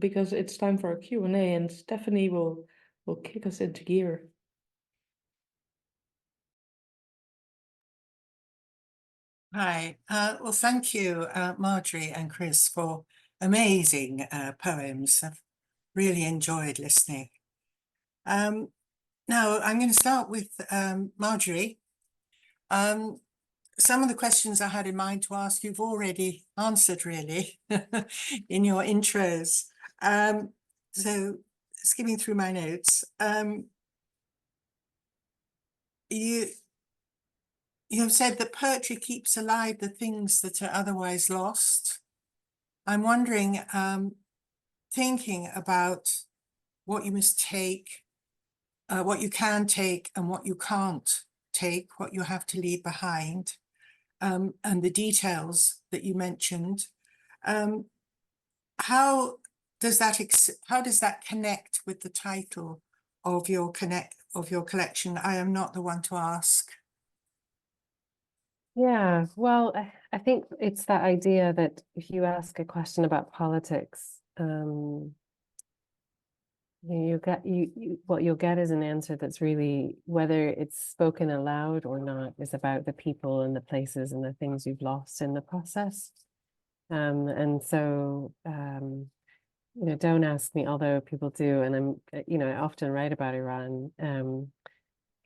because it's time for a Q&A, and Stephanie will kick us into gear. Hi, well, thank you, Marjorie and Kris, for amazing poems. I've really enjoyed listening. Now, I'm going to start with Marjorie. Some of the questions I had in mind to ask, you've already answered, really, in your intros. So, skimming through my notes, you have said that poetry keeps alive the things that are otherwise lost. I'm wondering, thinking about what you must take, what you can take and what you can't take, what you have to leave behind, and the details that you mentioned. How does that connect with the title of your collection? I am not the one to ask. Yeah, well, I think it's that idea that if you ask a question about politics, what you'll get is an answer that's really, whether it's spoken aloud or not, is about the people and the places and the things you've lost in the process. And so, don't ask me, although people do, and I often write about Iran.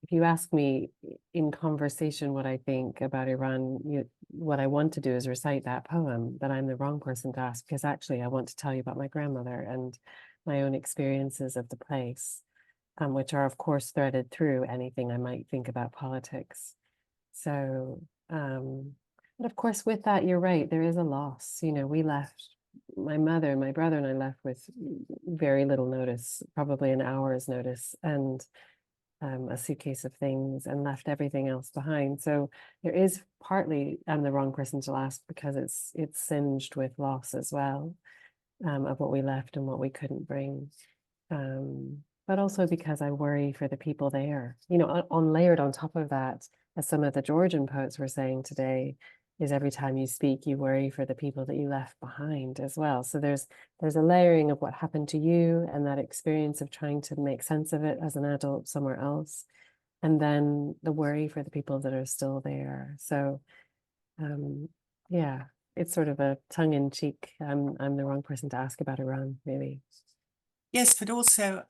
If you ask me in conversation what I think about Iran, what I want to do is recite that poem, that I'm the wrong person to ask, because actually I want to tell you about my grandmother and my own experiences of the place, which are, of course, threaded through anything I might think about politics. So, but of course, with that, you're right, there is a loss. We left, my mother, my brother, and I left with very little notice, probably an hour's notice, and a suitcase of things, and left everything else behind. So there is partly, I'm the wrong person to ask, because it's singed with loss as well, of what we left and what we couldn't bring. But also because I worry for the people there. Layered on top of that, as some of the Georgian poets were saying today, is every time you speak, you worry for the people that you left behind as well. So there's a layering of what happened to you and that experience of trying to make sense of it as an adult somewhere else. And then the worry for the people that are still there. So yeah, it's sort of a tongue-in-cheek, I'm the wrong person to ask about Iran, maybe. Yes, but also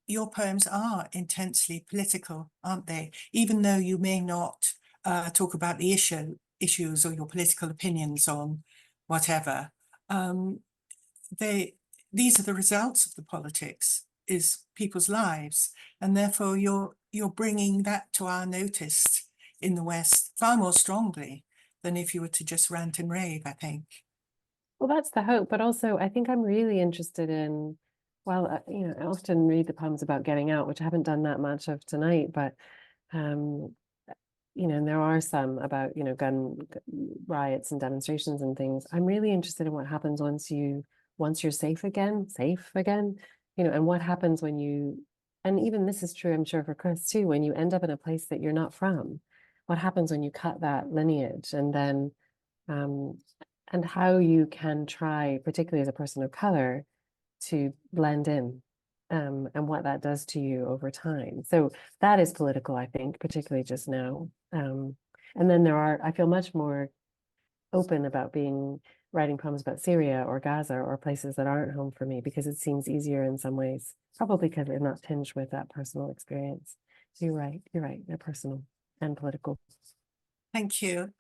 your poems are intensely political, aren't they? Even though you may not talk about the issues or your political opinions on whatever, these are the results of the politics, is people's lives, and therefore you're bringing that to our notice in the West far more strongly than if you were to just rant and rave, I think. Well, that's the hope, but also I think I'm really interested in, well, I often read the poems about getting out, which I haven't done that much of tonight, but and there are some about, gun riots and demonstrations and things. I'm really interested in what happens once you're safe again, and what happens when you, and even this is true, I'm sure, for Kris too, when you end up in a place that you're not from. What happens when you cut that lineage, and then and how you can try, particularly as a person of color, to blend in, and what that does to you over time. So that is political, I think, particularly just now. And then I feel much more open about writing poems about Syria or Gaza or places that aren't home for me, because it seems easier in some ways, probably because they're not tinged with that personal experience. So you're right, they're personal and political. Thank you.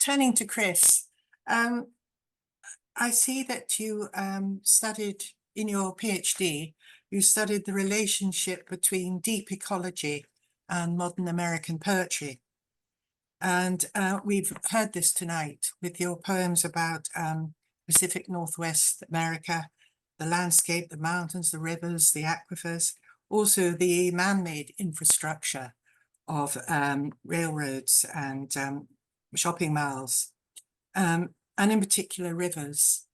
Turning to Kris, I see that you studied in your PhD, you studied the relationship between deep ecology and modern American poetry. And we've heard this tonight with your poems about Pacific Northwest America, the landscape, the mountains, the rivers, the aquifers, also the man-made infrastructure of railroads and shopping malls, and in particular rivers.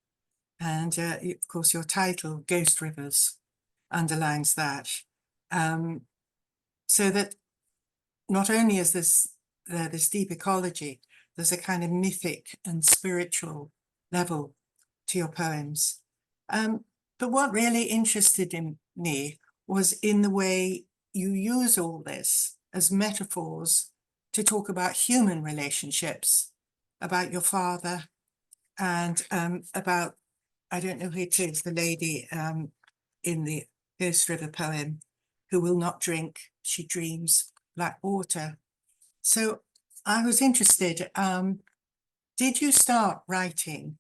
And of course, your title, Ghost Rivers, underlines that. So that not only is this deep ecology, there's a kind of mythic and spiritual level to your poems. But what really interested in me was in the way you use all this as metaphors to talk about human relationships, about your father and about, I don't know who it is, the lady in the Ghost River poem, who will not drink, she dreams like water. So I was interested, did you start writing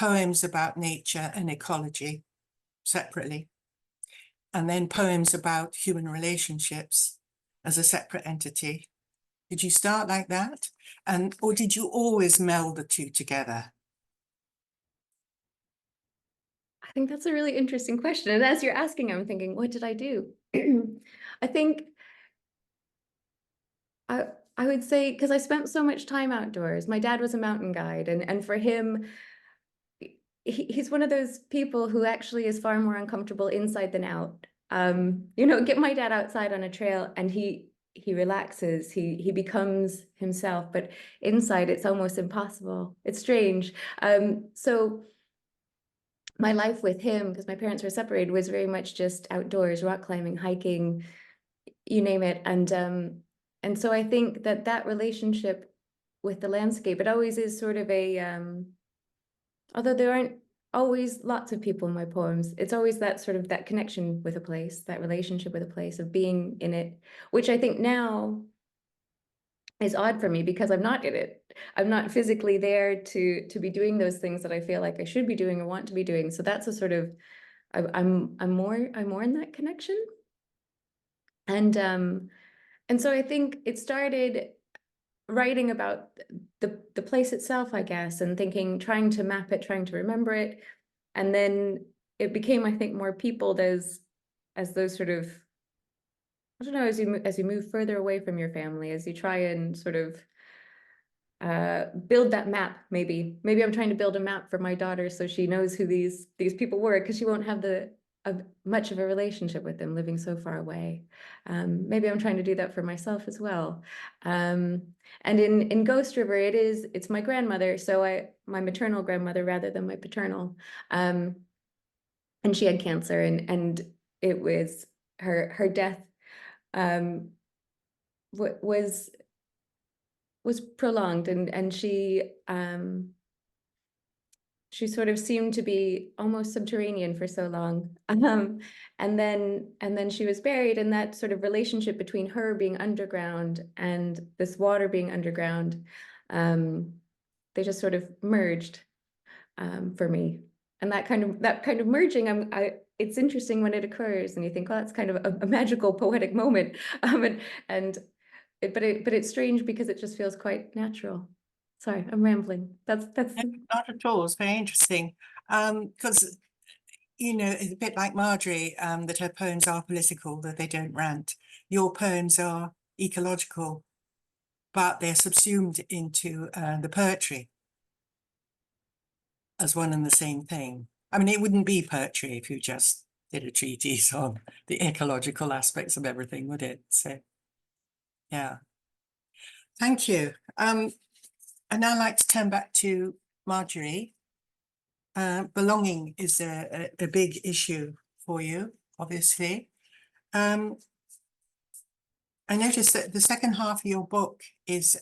poems about nature and ecology separately, and then poems about human relationships as a separate entity? Did you start like that? Or did you always meld the two together? I think that's a really interesting question. And as you're asking, I'm thinking, what did I do? I think I would say, because I spent so much time outdoors. My dad was a mountain guide, and for him, he's one of those people who actually is far more uncomfortable inside than out. Get my dad outside on a trail and he relaxes, he becomes himself, but inside it's almost impossible. It's strange. So my life with him, because my parents were separated, was very much just outdoors, rock climbing, hiking, you name it. And so I think that relationship with the landscape, it always is sort of a, although there aren't always lots of people in my poems, it's always that sort of that connection with a place, that relationship with a place, of being in it, which I think now is odd for me because I'm not in it. I'm not physically there to be doing those things that I feel like I should be doing or want to be doing. So that's a sort of, I'm more in that connection. And so I think it started writing about the place itself, I guess, and thinking, trying to map it, trying to remember it. And then it became, I think, more peopled as those sort of, I don't know, as you move further away from your family, as you try and sort of build that map. Maybe I'm trying to build a map for my daughter so she knows who these people were, because she won't have much of a relationship with them living so far away. Maybe I'm trying to do that for myself as well. And in Ghost River, it's my grandmother, so my maternal grandmother rather than my paternal, and she had cancer, and it was her death was prolonged, and she sort of seemed to be almost subterranean for so long. And then she was buried, and that sort of relationship between her being underground and this water being underground, they just sort of merged for me. And that kind of merging, it's interesting when it occurs, and you think, well, that's kind of a magical, poetic moment. But it's strange because it just feels quite natural. Sorry, I'm rambling. That's Not at all. It's very interesting. Because it's a bit like Marjorie, that her poems are political, that they don't rant. Your poems are ecological, but they're subsumed into the poetry as one and the same thing. I mean, it wouldn't be poetry if you just did a treatise on the ecological aspects of everything, would it? So, yeah. Thank you. I'd now like to turn back to Marjorie. Belonging is a big issue for you, obviously. I noticed that the second half of your book is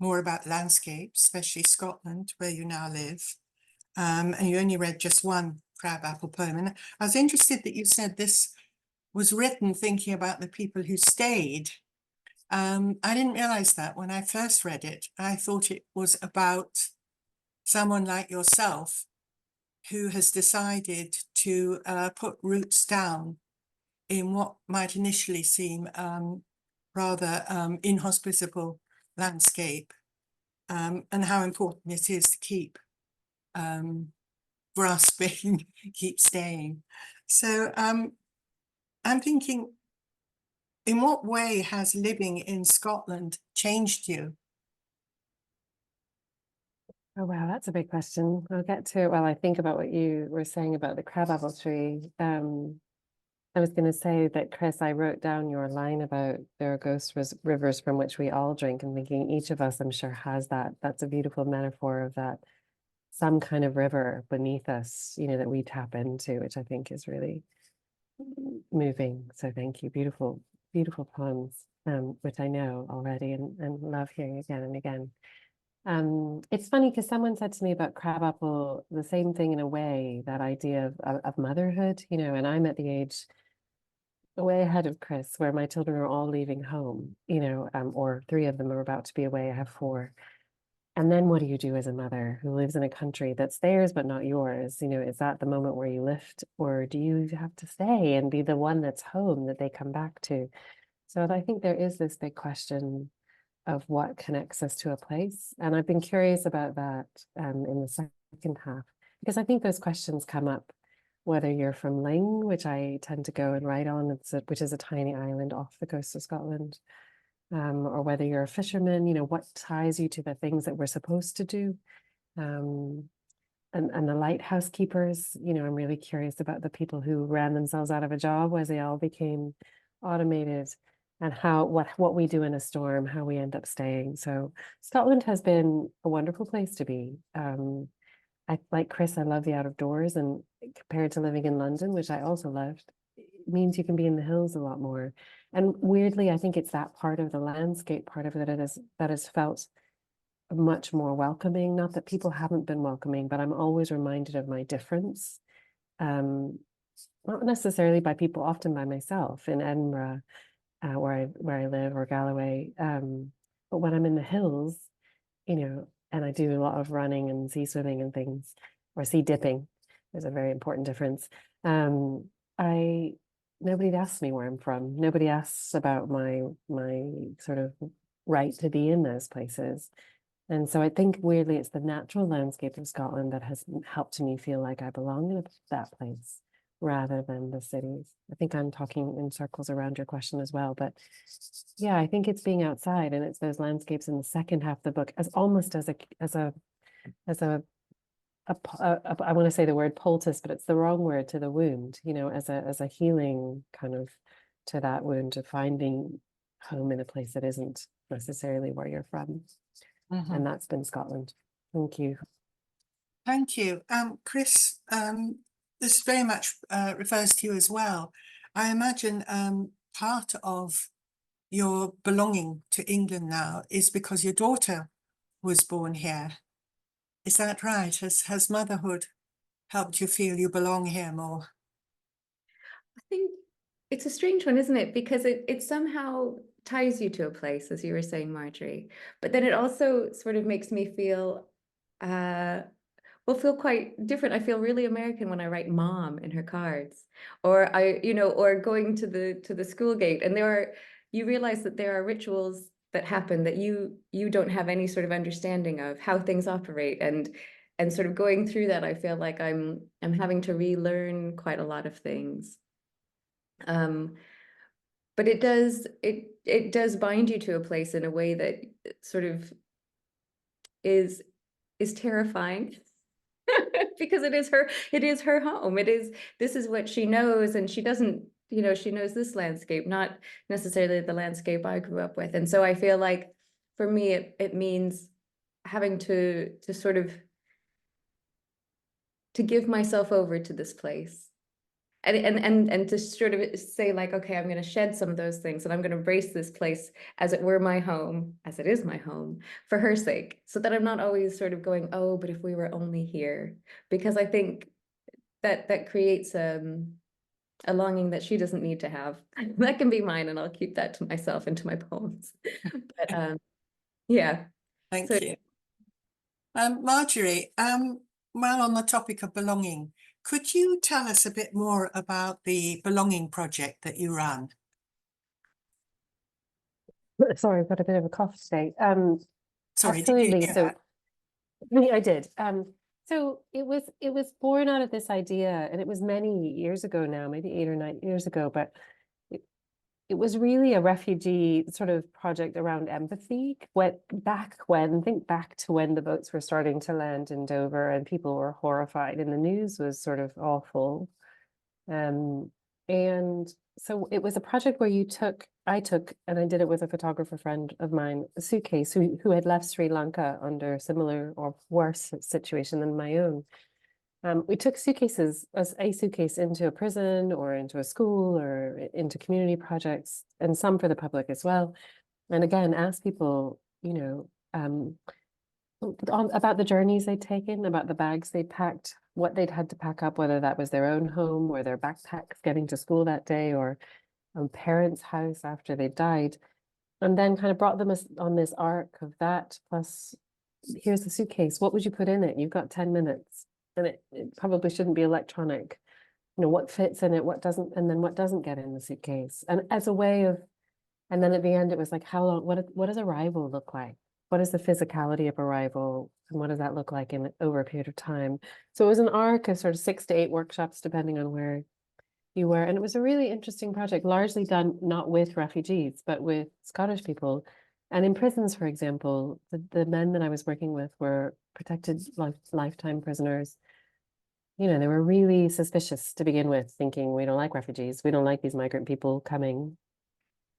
more about landscapes, especially Scotland, where you now live. And you only read just one crabapple poem. And I was interested that you said this was written thinking about the people who stayed. I didn't realize that when I first read it. I thought it was about someone like yourself who has decided to put roots down in what might initially seem rather inhospitable landscape, and how important it is to keep grasping, keep staying. So I'm thinking, in what way has living in Scotland changed you? Oh, wow, that's a big question. I'll get to it while I think about what you were saying about the crabapple tree. I was going to say that, Chris, I wrote down your line about there are ghost rivers from which we all drink, and thinking each of us, I'm sure, has that. That's a beautiful metaphor of that some kind of river beneath us, you know, that we tap into, which I think is really moving. So thank you. Beautiful, beautiful poems, which I know already and love hearing again and again. It's funny because someone said to me about Crabapple the same thing in a way, that idea of motherhood, you know, and I'm at the age way ahead of Chris, where my children are all leaving home, you know, or 3 of them are about to be away. I have 4. And then what do you do as a mother who lives in a country that's theirs but not yours? You know, is that the moment where you lift, or do you have to stay and be the one that's home that they come back to? So I think there is this big question of what connects us to a place. And I've been curious about that in the second half, because I think those questions come up whether you're from Ling, which I tend to go and write on, which is a tiny island off the coast of Scotland, or whether you're a fisherman, you know, what ties you to the things that we're supposed to do. And the lighthouse keepers, you know, I'm really curious about the people who ran themselves out of a job as they all became automated, and what we do in a storm, how we end up staying. So Scotland has been a wonderful place to be. Like Chris, I love the out of doors, and compared to living in London, which I also loved, it means you can be in the hills a lot more. And weirdly, I think it's that part of the landscape, part of it that has felt much more welcoming. Not that people haven't been welcoming, but I'm always reminded of my difference. Not necessarily by people, often by myself in Edinburgh, where I live, or Galloway. But when I'm in the hills, you know, and I do a lot of running and sea swimming and things, or sea dipping. There's a very important difference. Nobody asks me where I'm from. Nobody asks about my sort of right to be in those places. And so I think weirdly it's the natural landscape of Scotland that has helped me feel like I belong in that place rather than the cities. I think I'm talking in circles around your question as well, but yeah, I think it's being outside, and it's those landscapes in the second half of the book as almost as a I want to say the word poultice, but it's the wrong word, to the wound, you know, as a healing kind of to that wound, to finding home in a place that isn't necessarily where you're from. And that's been Scotland. Thank you. Thank you. Chris, this very much refers to you as well. I imagine part of your belonging to England now is because your daughter was born here. Is that right? Has motherhood helped you feel you belong here more? I think it's a strange one, isn't it? Because it somehow ties you to a place, as you were saying, Marjorie. But then it also sort of makes me feel feel quite different. I feel really American when I write mom in her cards, or or going to the school gate, and you realize that there are rituals that happen that you don't have any sort of understanding of how things operate, and sort of going through that, I feel like I'm having to relearn quite a lot of things. But it does bind you to a place in a way that sort of is terrifying. Because it is her home. This is what she knows, and she doesn't, she knows this landscape, not necessarily the landscape I grew up with. And so I feel like for me it means having to sort of to give myself over to this place. And to sort of say, like, okay, I'm going to shed some of those things, and I'm going to embrace this place as it were my home, as it is my home, for her sake, so that I'm not always sort of going, oh, but if we were only here, because I think that creates a longing that she doesn't need to have. That can be mine, and I'll keep that to myself and to my poems. But yeah. Thank you. Marjorie, while on the topic of belonging, could you tell us a bit more about the Belonging Project that you ran? Sorry, I've got a bit of a cough today. Sorry, Absolutely. did you So I did. So it was born out of this idea, and it was many years ago now, maybe 8 or 9 years ago, but it was really a refugee sort of project around empathy. Think back to when the boats were starting to land in Dover and people were horrified and the news was sort of awful. And so it was a project where I took, and I did it with a photographer friend of mine, a suitcase who had left Sri Lanka under a similar or worse situation than my own. We took suitcases, as a suitcase into a prison or into a school or into community projects, and some for the public as well. And again, asked people, about the journeys they'd taken, about the bags they'd packed, what they'd had to pack up, whether that was their own home or their backpacks getting to school that day or a parents' house after they died. And then kind of brought them on this arc of that, plus here's the suitcase. What would you put in it? You've got 10 minutes. And it probably shouldn't be electronic. What fits in it, what doesn't, and then what doesn't get in the suitcase. And as a way of, and then at the end, it was like, how long, what does arrival look like? What is the physicality of arrival? And what does that look like over a period of time? So it was an arc of sort of 6 to 8 workshops, depending on where you were. And it was a really interesting project, largely done not with refugees, but with Scottish people. And in prisons, for example, the men that I was working with were protected lifetime prisoners. They were really suspicious to begin with, thinking we don't like refugees, we don't like these migrant people coming.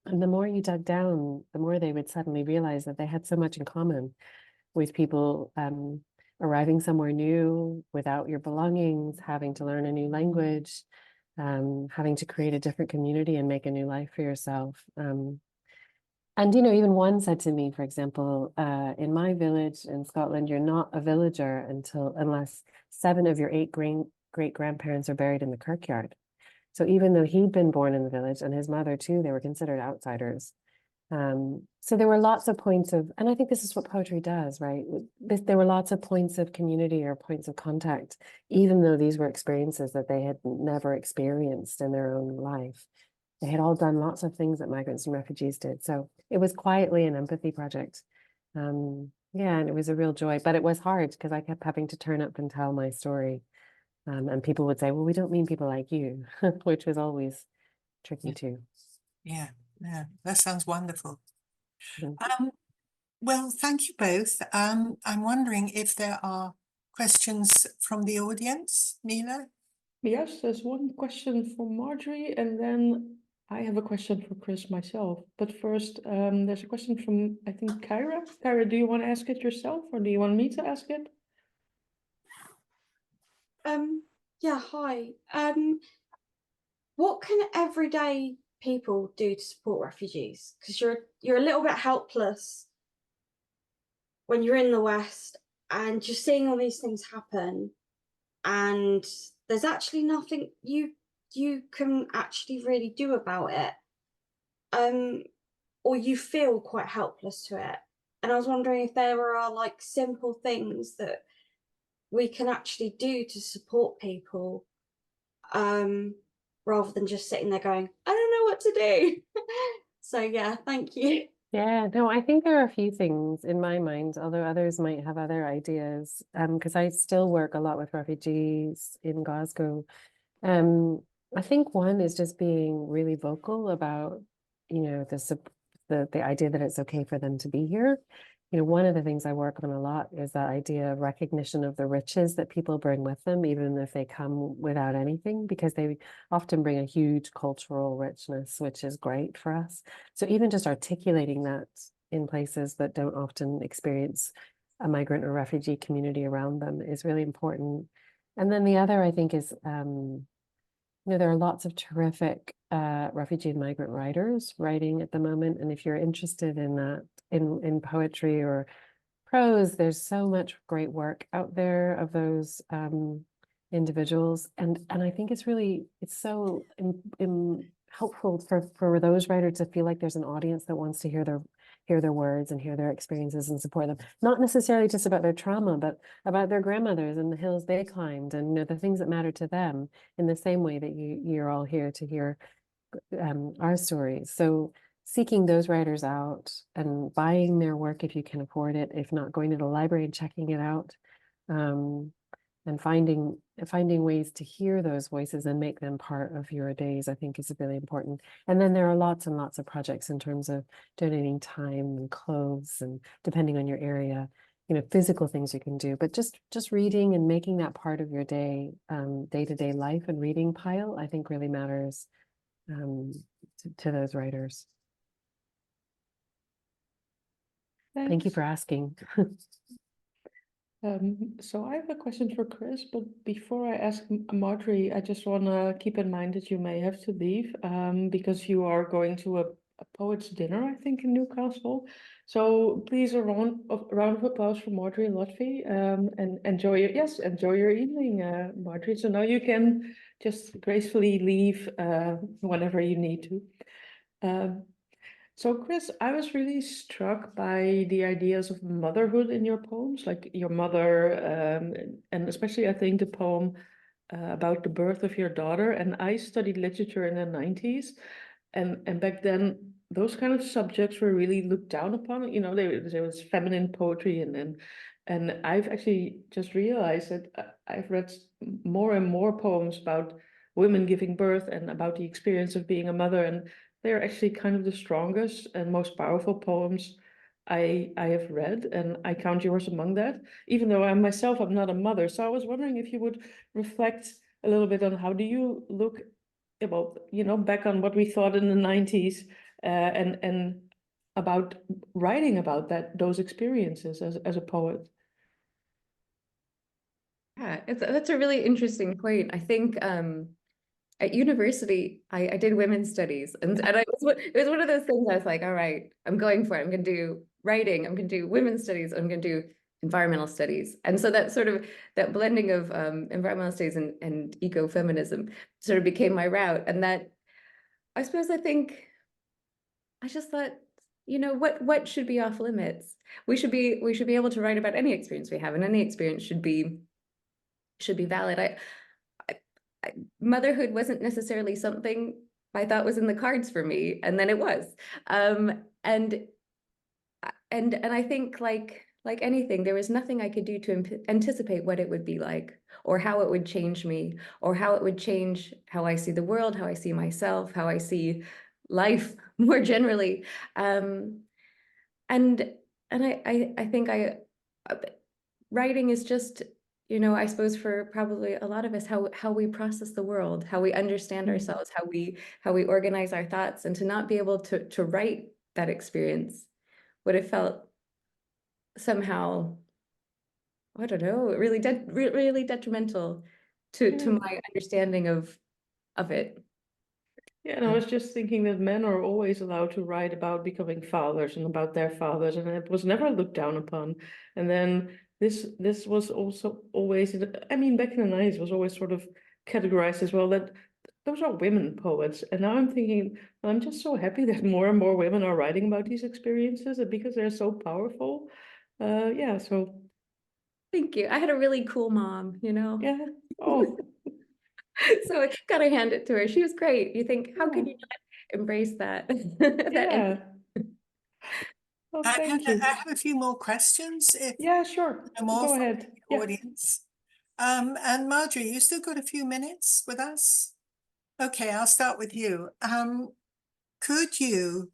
And the more you dug down, the more they would suddenly realize that they had so much in common with people arriving somewhere new without your belongings, having to learn a new language, having to create a different community and make a new life for yourself. And, even one said to me, for example, in my village in Scotland, you're not a villager unless 7 of your 8 great-grandparents are buried in the kirkyard. So even though he'd been born in the village and his mother too, they were considered outsiders. So there were lots of points of, and I think this is what poetry does, right? There were lots of points of community or points of contact, even though these were experiences that they had never experienced in their own life. They had all done lots of things that migrants and refugees did. So it was quietly an empathy project. And it was a real joy, but it was hard because I kept having to turn up and tell my story. And people would say, well, we don't mean people like you, which was always tricky too. Yeah, that sounds wonderful. Mhm. Well, thank you both. I'm wondering if there are questions from the audience, Mila? Yes, there's one question from Marjorie, and then I have a question for Chris myself. But first, there's a question from, I think, Kyra. Kyra, do you want to ask it yourself, or do you want me to ask it? Yeah, hi. What can everyday people do to support refugees? Because you're a little bit helpless when you're in the West and you're seeing all these things happen, and there's actually nothing you can actually really do about it. Or you feel quite helpless to it. And I was wondering if there are like simple things that we can actually do to support people, rather than just sitting there going, I don't know what to do. So yeah, thank you. Yeah, no, I think there are a few things in my mind, although others might have other ideas. Because I still work a lot with refugees in Glasgow. I think one is just being really vocal about, the idea that it's okay for them to be here. One of the things I work on a lot is that idea of recognition of the riches that people bring with them, even if they come without anything, because they often bring a huge cultural richness, which is great for us. So even just articulating that in places that don't often experience a migrant or refugee community around them is really important. And then the other, I think, is there are lots of terrific refugee and migrant writers writing at the moment. And if you're interested in that, in poetry or prose, there's so much great work out there of those individuals. And I think it's so helpful for those writers to feel like there's an audience that wants to hear their words and hear their experiences and support them. Not necessarily just about their trauma, but about their grandmothers and the hills they climbed and the things that matter to them, in the same way that you're all here to hear our stories. So seeking those writers out and buying their work if you can afford it, if not going to the library and checking it out, and finding ways to hear those voices and make them part of your days, I think is really important. And then there are lots and lots of projects in terms of donating time and clothes, and depending on your area, physical things you can do, but just reading and making that part of your day, day-to-day life and reading pile, I think really matters um, to those writers. Thank you Thanks. for asking. So I have a question for Chris, but before I ask Marjorie, I just want to keep in mind that you may have to leave because you are going to a poet's dinner, I think, in Newcastle. So please a round of applause for Marjorie Lotfi and enjoy your evening, Marjorie. So now you can just gracefully leave whenever you need to. So Chris, I was really struck by the ideas of motherhood in your poems, like your mother, and especially I think the poem about the birth of your daughter. And I studied literature in the 90s, and back then those kind of subjects were really looked down upon. You know, there was feminine poetry, and I've actually just realized that I've read more and more poems about women giving birth and about the experience of being a mother, and they're actually kind of the strongest and most powerful poems I have read, and I count yours among that, even though I'm not a mother. So I was wondering if you would reflect a little bit on how do you look about, back on what we thought in the 90s, and about writing about those experiences as a poet. Yeah, that's a really interesting point. I think at university, I did women's studies, and it was one of those things I was like, all right, I'm going for it. I'm going to do writing. I'm going to do women's studies. I'm going to do environmental studies. And so that sort of that blending of environmental studies and ecofeminism sort of became my route. And that I suppose I just thought, what should be off limits? We should be able to write about any experience we have, and any experience should be valid. Motherhood wasn't necessarily something I thought was in the cards for me, and then it was. And I think like anything, there was nothing I could do to anticipate what it would be like, or how it would change me, or how it would change how I see the world, how I see myself, how I see life more generally. And I think writing is just, I suppose for probably a lot of us, how we process the world, how we understand ourselves, how we organize our thoughts, and to not be able to write that experience would have felt somehow, I don't know, really really detrimental to my understanding of it. Yeah, and I was just thinking that men are always allowed to write about becoming fathers and about their fathers, and it was never looked down upon. And then this was also always, I mean, back in the 90s, it was always sort of categorized as well that those are women poets. And now I'm thinking, I'm just so happy that more and more women are writing about these experiences, and because they're so powerful. Yeah, so Thank you. I had a really cool mom, yeah. Oh, so I gotta hand it to her. She was great. You think, how could yeah. you not embrace that? Yeah. Well, thank you. I have a few more questions, if Yeah, sure. no more Go from ahead. the Yeah. audience. And Marjorie, you still got a few minutes with us? Okay, I'll start with you. Could you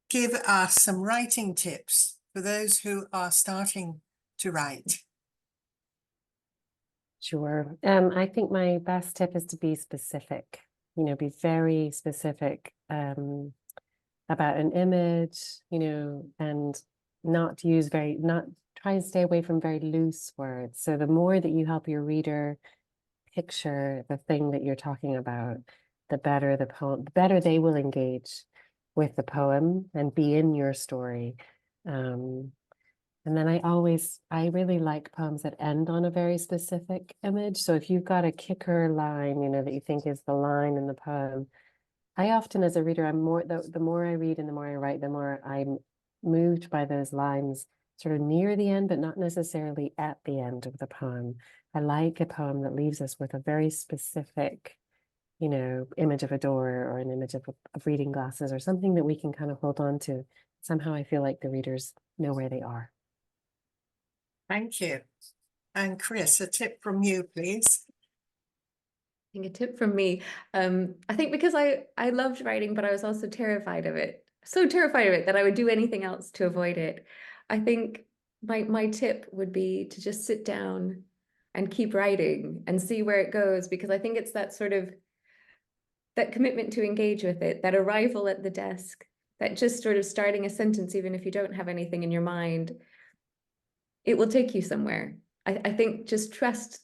give us some writing tips for those who are starting to write? Sure. I think my best tip is to be specific, be very specific about an image, and not try and stay away from very loose words. So the more that you help your reader picture the thing that you're talking about, the better the better they will engage with the poem and be in your story. And then I really like poems that end on a very specific image. So if you've got a kicker line, that you think is the line in the poem, I often, as a reader, the more I read and the more I write, the more I'm moved by those lines sort of near the end, but not necessarily at the end of the poem. I like a poem that leaves us with a very specific, image of a door, or an image of reading glasses, or something that we can kind of hold on to. Somehow I feel like the readers know where they are. Thank you. And Chris, a tip from you, please. I think a tip from me. I think because I loved writing, but I was also terrified of it. So terrified of it that I would do anything else to avoid it. I think my tip would be to just sit down and keep writing and see where it goes, because I think it's that sort of that commitment to engage with it, that arrival at the desk, that just sort of starting a sentence, even if you don't have anything in your mind, it will take you somewhere. I think just trust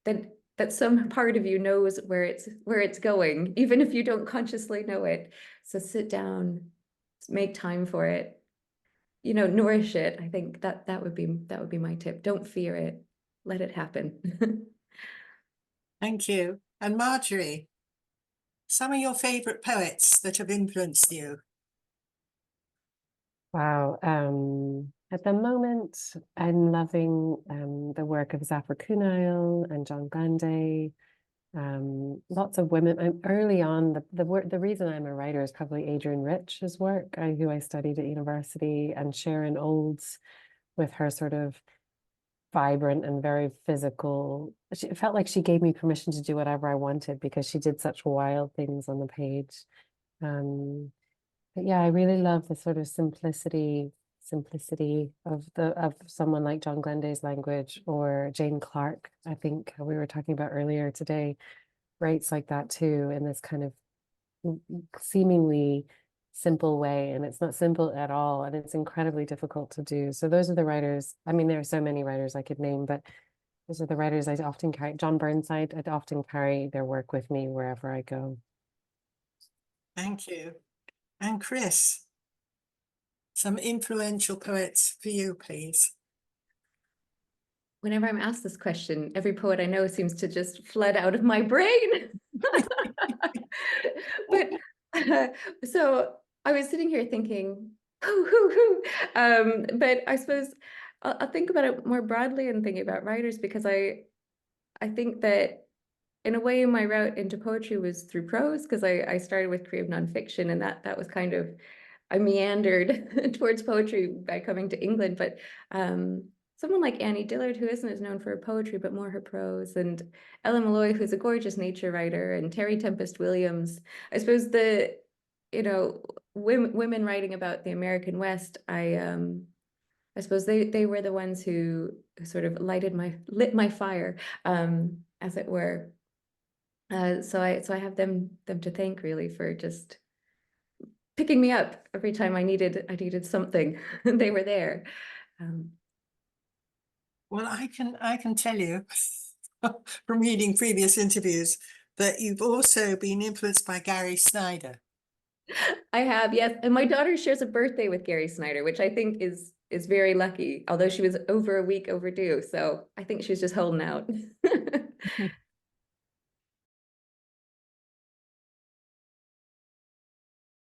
that some part of you knows where it's going, even if you don't consciously know it. So sit down, make time for it, you know, nourish it. I think that would be my tip. Don't fear it. Let it happen. Thank you. And Marjorie, some of your favourite poets that have influenced you? Wow. At the moment, I'm loving the work of Zafar Kunail and John Gandhi. Lots of women. I'm early on. The reason I'm a writer is probably Adrienne Rich's work, who I studied at university, and Sharon Olds, with her sort of vibrant and very physical. It felt like she gave me permission to do whatever I wanted because she did such wild things on the page. But yeah, I really love the sort of simplicity of someone like John Glenda's language, or Jane Clark. I think we were talking about earlier today, writes like that too, in this kind of seemingly simple way, and it's not simple at all, and it's incredibly difficult to do. So those are the writers. I mean, there are so many writers I could name, but those are the writers I often carry. John Burnside, I'd often carry their work with me wherever I go. Thank you. And Kris, some influential poets for you, please. Whenever I'm asked this question, every poet I know seems to just flood out of my brain. But so I was sitting here thinking, but I suppose I'll think about it more broadly and thinking about writers, because I think that in a way my route into poetry was through prose, because I started with creative nonfiction, and that was kind of, I meandered towards poetry by coming to England. But someone like Annie Dillard, who isn't as known for her poetry, but more her prose, and Ellen Malloy, who's a gorgeous nature writer, and Terry Tempest Williams. I suppose women writing about the American West, I suppose they were the ones who sort of lit my fire, as it were. So I have them to thank, really, for just picking me up every time I needed something. They were there. Well, I can tell you from reading previous interviews that you've also been influenced by Gary Snyder. I have, yes. And my daughter shares a birthday with Gary Snyder, which I think is very lucky, although she was over a week overdue. So I think she was just holding out.